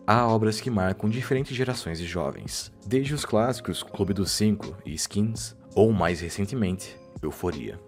há obras que marcam diferentes gerações de jovens, desde os clássicos Clube dos Cinco e Skins, ou mais recentemente, Euforia.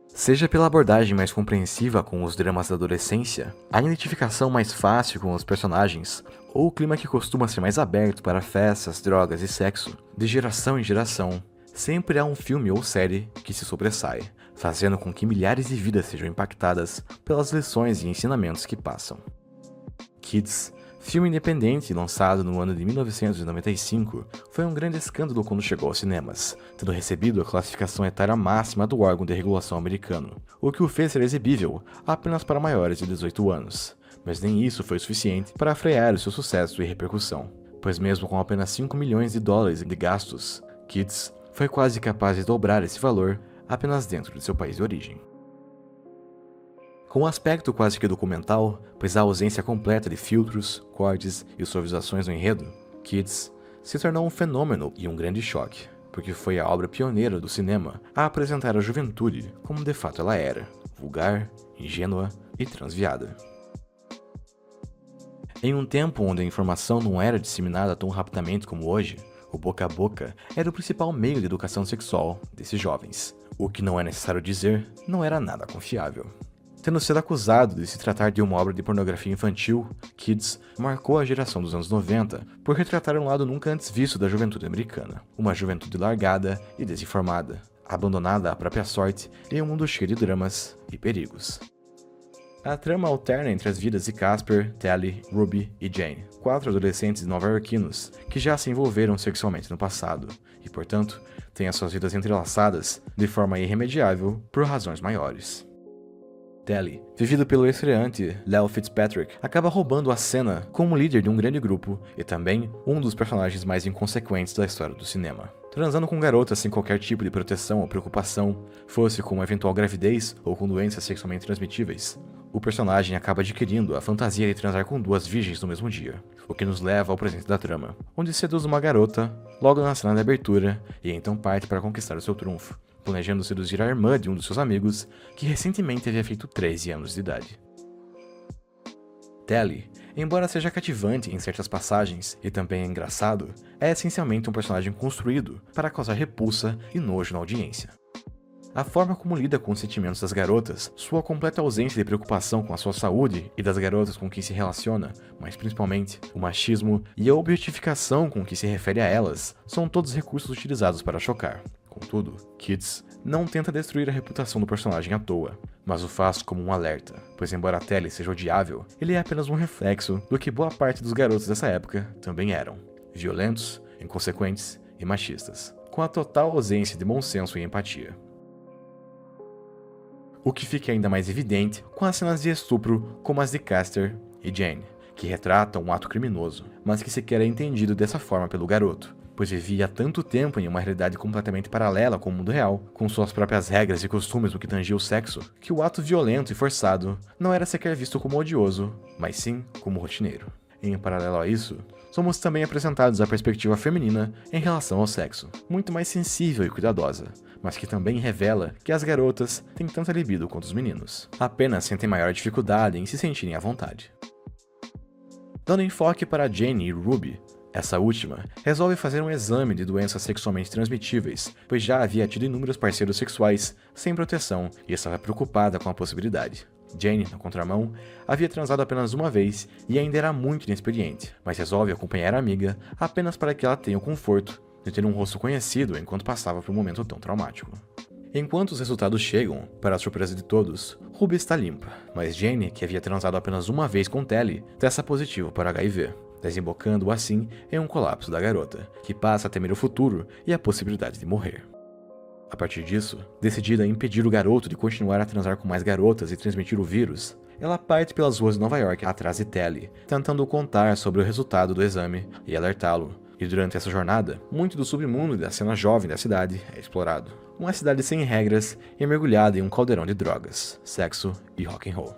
Seja pela abordagem mais compreensiva com os dramas da adolescência, a identificação mais fácil com os personagens, ou o clima que costuma ser mais aberto para festas, drogas e sexo, de geração em geração, sempre há um filme ou série que se sobressai, fazendo com que milhares de vidas sejam impactadas pelas lições e ensinamentos que passam. Kids, filme independente lançado no ano de 1995, foi um grande escândalo quando chegou aos cinemas, tendo recebido a classificação etária máxima do órgão de regulação americano, o que o fez ser exibível apenas para maiores de 18 anos. Mas nem isso foi suficiente para frear o seu sucesso e repercussão, pois mesmo com apenas 5 milhões de dólares de gastos, Kids foi quase capaz de dobrar esse valor apenas dentro de seu país de origem. Com um aspecto quase que documental, pois a ausência completa de filtros, cortes e suavizações no enredo, Kids se tornou um fenômeno e um grande choque, porque foi a obra pioneira do cinema a apresentar a juventude como de fato ela era, vulgar, ingênua e transviada. Em um tempo onde a informação não era disseminada tão rapidamente como hoje, o boca a boca era o principal meio de educação sexual desses jovens. O que não é necessário dizer, não era nada confiável. Tendo sido acusado de se tratar de uma obra de pornografia infantil, Kids marcou a geração dos anos 90 por retratar um lado nunca antes visto da juventude americana. Uma juventude largada e desinformada, abandonada à própria sorte em um mundo cheio de dramas e perigos. A trama alterna entre as vidas de Casper, Telly, Ruby e Jane, 4 adolescentes nova-iorquinos que já se envolveram sexualmente no passado e, portanto, têm as suas vidas entrelaçadas de forma irremediável por razões maiores. Telly, vivido pelo estreante Leo Fitzpatrick, acaba roubando a cena como líder de um grande grupo e também um dos personagens mais inconsequentes da história do cinema. Transando com garotas sem qualquer tipo de proteção ou preocupação, fosse com uma eventual gravidez ou com doenças sexualmente transmitíveis, o personagem acaba adquirindo a fantasia de transar com 2 virgens no mesmo dia, o que nos leva ao presente da trama, onde seduz uma garota logo na cena de abertura e então parte para conquistar o seu trunfo, planejando seduzir a irmã de um dos seus amigos, que recentemente havia feito 13 anos de idade. Telly, embora seja cativante em certas passagens e também engraçado, é essencialmente um personagem construído para causar repulsa e nojo na audiência. A forma como lida com os sentimentos das garotas, sua completa ausência de preocupação com a sua saúde e das garotas com quem se relaciona, mas principalmente o machismo e a objetificação com que se refere a elas, são todos recursos utilizados para chocar. Contudo, Kids não tenta destruir a reputação do personagem à toa, mas o faz como um alerta, pois embora a Telly seja odiável, ele é apenas um reflexo do que boa parte dos garotos dessa época também eram: violentos, inconsequentes e machistas, com a total ausência de bom senso e empatia. O que fica ainda mais evidente com as cenas de estupro como as de Casper e Jane, que retratam um ato criminoso, mas que sequer é entendido dessa forma pelo garoto, pois vivia há tanto tempo em uma realidade completamente paralela com o mundo real, com suas próprias regras e costumes no que tangia o sexo, que o ato violento e forçado não era sequer visto como odioso, mas sim como rotineiro. Em paralelo a isso, somos também apresentados a perspectiva feminina em relação ao sexo, muito mais sensível e cuidadosa, mas que também revela que as garotas têm tanta libido quanto os meninos, apenas sentem maior dificuldade em se sentirem à vontade. Dando enfoque para Jane e Ruby, essa última resolve fazer um exame de doenças sexualmente transmitíveis, pois já havia tido inúmeros parceiros sexuais sem proteção e estava preocupada com a possibilidade. Jane, na contramão, havia transado apenas uma vez e ainda era muito inexperiente, mas resolve acompanhar a amiga apenas para que ela tenha o conforto de ter um rosto conhecido enquanto passava por um momento tão traumático. Enquanto os resultados chegam, para a surpresa de todos, Ruby está limpa, mas Jane, que havia transado apenas uma vez com Telly, testa positivo para HIV, desembocando assim em um colapso da garota, que passa a temer o futuro e a possibilidade de morrer. A partir disso, decidida a impedir o garoto de continuar a transar com mais garotas e transmitir o vírus, ela parte pelas ruas de Nova York atrás de Telly, tentando contar sobre o resultado do exame e alertá-lo. E durante essa jornada, muito do submundo e da cena jovem da cidade é explorado. Uma cidade sem regras e mergulhada em um caldeirão de drogas, sexo e rock and roll.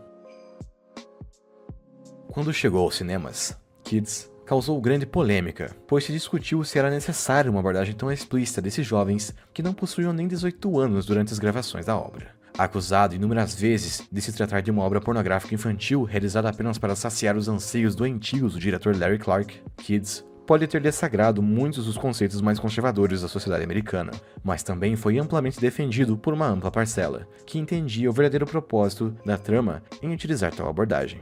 Quando chegou aos cinemas, Kids causou grande polêmica, pois se discutiu se era necessária uma abordagem tão explícita desses jovens que não possuíam nem 18 anos durante as gravações da obra. Acusado inúmeras vezes de se tratar de uma obra pornográfica infantil realizada apenas para saciar os anseios doentios do diretor Larry Clark, Kids pode ter dessagrado muitos dos conceitos mais conservadores da sociedade americana, mas também foi amplamente defendido por uma ampla parcela, que entendia o verdadeiro propósito da trama em utilizar tal abordagem.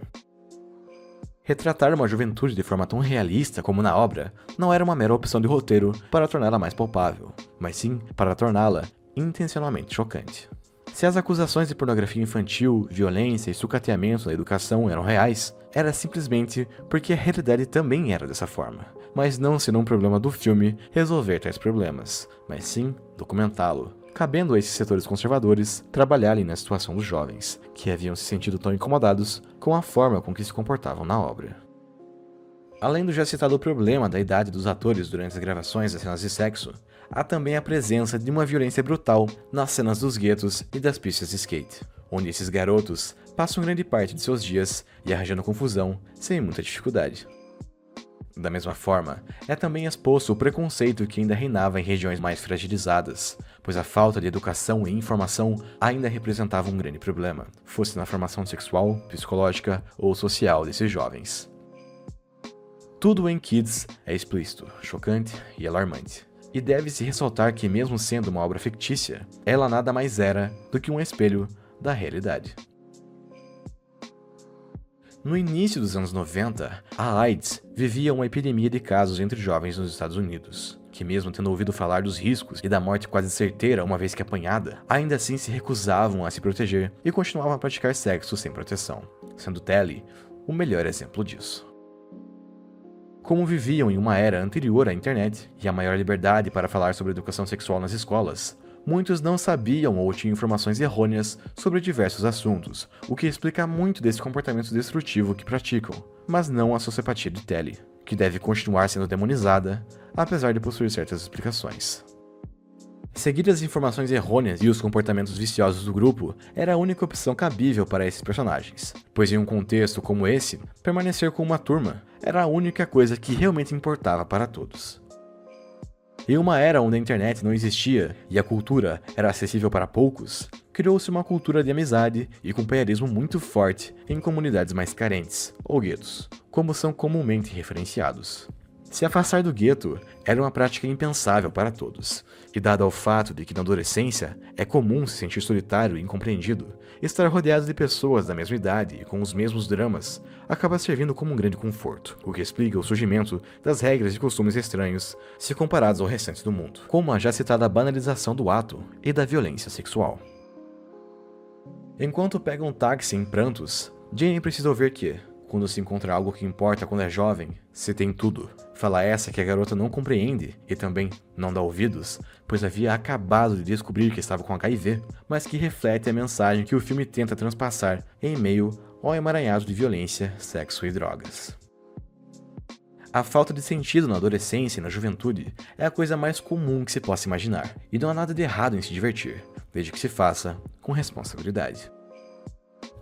Retratar uma juventude de forma tão realista como na obra não era uma mera opção de roteiro para torná-la mais palpável, mas sim para torná-la intencionalmente chocante. Se as acusações de pornografia infantil, violência e sucateamento na educação eram reais, era simplesmente porque a realidade também era dessa forma. Mas não será um problema do filme resolver tais problemas, mas sim documentá-lo, cabendo a esses setores conservadores trabalharem na situação dos jovens, que haviam se sentido tão incomodados com a forma com que se comportavam na obra. Além do já citado problema da idade dos atores durante as gravações das cenas de sexo, há também a presença de uma violência brutal nas cenas dos guetos e das pistas de skate, onde esses garotos passam grande parte de seus dias e arranjando confusão sem muita dificuldade. Da mesma forma, é também exposto o preconceito que ainda reinava em regiões mais fragilizadas, pois a falta de educação e informação ainda representava um grande problema, fosse na formação sexual, psicológica ou social desses jovens. Tudo em Kids é explícito, chocante e alarmante. E deve-se ressaltar que, mesmo sendo uma obra fictícia, ela nada mais era do que um espelho da realidade. No início dos anos 90, a AIDS vivia uma epidemia de casos entre jovens nos Estados Unidos, que mesmo tendo ouvido falar dos riscos e da morte quase certeira uma vez que apanhada, ainda assim se recusavam a se proteger e continuavam a praticar sexo sem proteção, sendo Telly o melhor exemplo disso. Como viviam em uma era anterior à internet e a maior liberdade para falar sobre educação sexual nas escolas, muitos não sabiam ou tinham informações errôneas sobre diversos assuntos, o que explica muito desse comportamento destrutivo que praticam, mas não a sociopatia de Telly, que deve continuar sendo demonizada, apesar de possuir certas explicações. Seguir as informações errôneas e os comportamentos viciosos do grupo era a única opção cabível para esses personagens, pois em um contexto como esse, permanecer com uma turma era a única coisa que realmente importava para todos. Em uma era onde a internet não existia e a cultura era acessível para poucos, criou-se uma cultura de amizade e companheirismo muito forte em comunidades mais carentes, ou guetos, como são comumente referenciados. Se afastar do gueto era uma prática impensável para todos, e dado ao fato de que na adolescência é comum se sentir solitário e incompreendido, estar rodeado de pessoas da mesma idade e com os mesmos dramas acaba servindo como um grande conforto, o que explica o surgimento das regras e costumes estranhos se comparados ao restante do mundo, como a já citada banalização do ato e da violência sexual. Enquanto pega um táxi em prantos, Jane precisa ouvir que, quando se encontra algo que importa quando é jovem, se tem tudo. Fala essa que a garota não compreende e também não dá ouvidos, pois havia acabado de descobrir que estava com HIV, mas que reflete a mensagem que o filme tenta transpassar em meio ao emaranhado de violência, sexo e drogas. A falta de sentido na adolescência e na juventude é a coisa mais comum que se possa imaginar, e não há nada de errado em se divertir, desde que se faça com responsabilidade.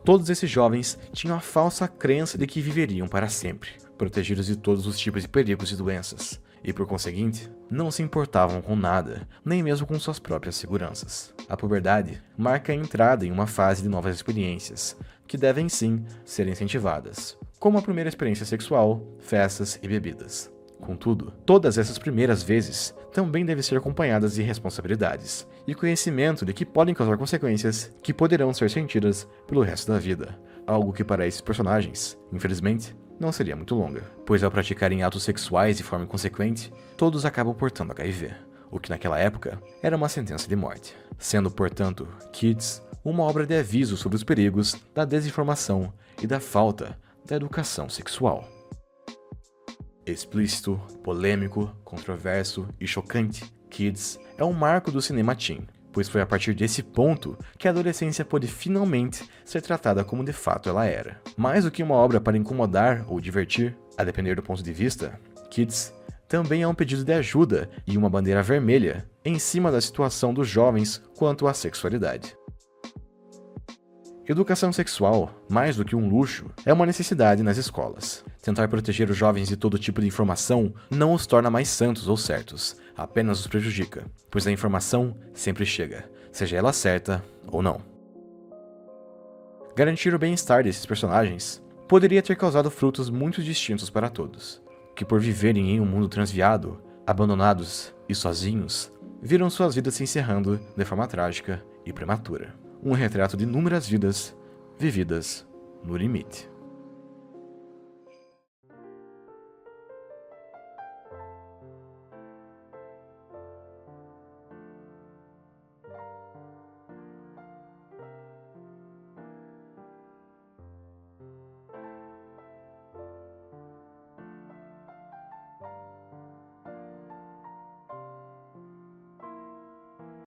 Todos esses jovens tinham a falsa crença de que viveriam para sempre, protegidos de todos os tipos de perigos e doenças, e por conseguinte, não se importavam com nada, nem mesmo com suas próprias seguranças. A puberdade marca a entrada em uma fase de novas experiências, que devem sim ser incentivadas, como a primeira experiência sexual, festas e bebidas. Contudo, todas essas primeiras vezes também devem ser acompanhadas de responsabilidades e conhecimento de que podem causar consequências que poderão ser sentidas pelo resto da vida, algo que para esses personagens, infelizmente, não seria muito longa, pois ao praticarem atos sexuais de forma inconsequente, todos acabam portando HIV, o que naquela época era uma sentença de morte, sendo, portanto, Kids uma obra de aviso sobre os perigos da desinformação e da falta da educação sexual. Explícito, polêmico, controverso e chocante, Kids é um marco do cinema teen, pois foi a partir desse ponto que a adolescência pôde finalmente ser tratada como de fato ela era. Mais do que uma obra para incomodar ou divertir, a depender do ponto de vista, Kids também é um pedido de ajuda e uma bandeira vermelha em cima da situação dos jovens quanto à sexualidade. Educação sexual, mais do que um luxo, é uma necessidade nas escolas. Tentar proteger os jovens de todo tipo de informação não os torna mais santos ou certos, apenas os prejudica, pois a informação sempre chega, seja ela certa ou não. Garantir o bem-estar desses personagens poderia ter causado frutos muito distintos para todos, que por viverem em um mundo transviado, abandonados e sozinhos, viram suas vidas se encerrando de forma trágica e prematura. Um retrato de inúmeras vidas vividas no limite.